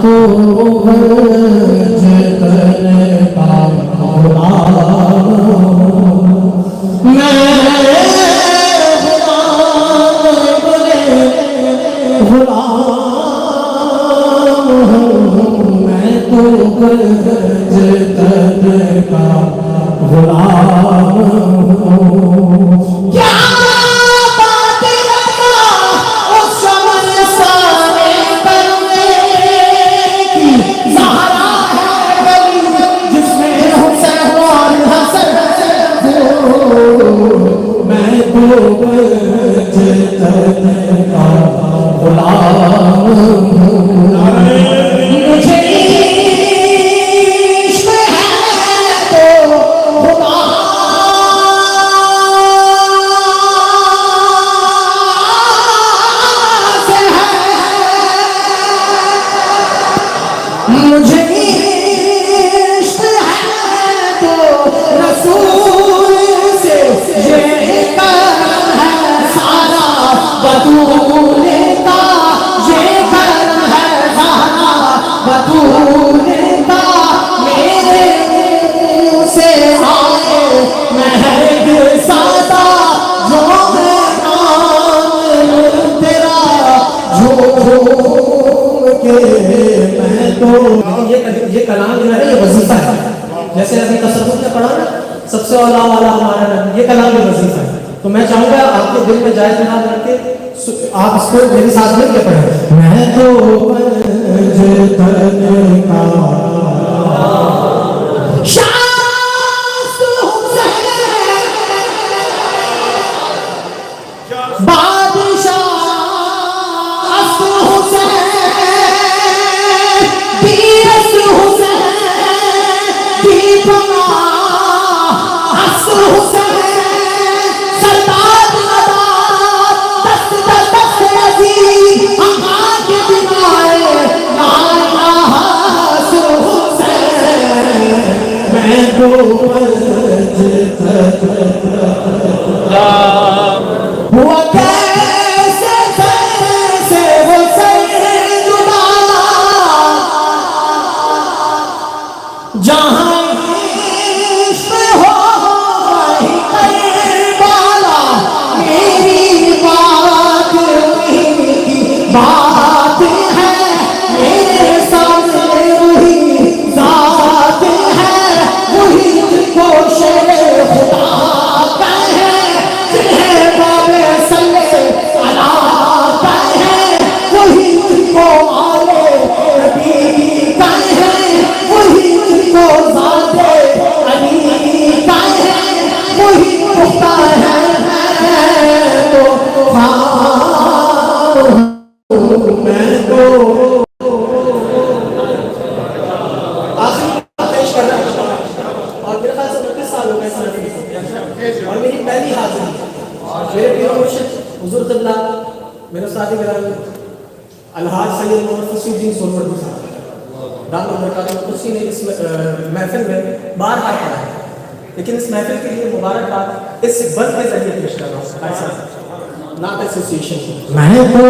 तो गरज करता गुलाम मैं गुलाम हूँ मैं तो गरज करता गुलाम हूँ। क्या मुझे इश्क है तो रसूल से ये करम है सारा बतूल का ये करम है सारा बतूल का मेरे मुँह से आए महक सादा जो नाम तेरा झूम के तो ये कलाम जो है ये वजीफा है। जैसे अभी तसव्वुफ में पढ़ा ना सबसे औला वाला हमारा रब, ये कलाम ये वजीफा है। तो मैं चाहूंगा आपके दिल में जायज बना करके आप इसको मेरे साथ मिलकर पढ़ें। मैं तो हुआ कैसे कैसे वो सैयदुना जहां इश्क हो वहीं करबला मेरी बात वही बात है मेरे सामने वही जात है वही को शेर खुदा और मेरी पहली हाजिरी मेरे पीर मुर्शिद हुजूर क़िबला मेरे साथी गिरामी अलहाज सैयद मोहम्मद फसीहुद्दीन सोनवर्दी साहब दामद बरकातुहू कुर्सी ने इस महफिल में बार-बार पढ़ा है, लेकिन इस महफिल के लिए मुबारकबाद इस बंद के जरिए पेश कर रहा हूँ नात एसोसिएशन। मैं तो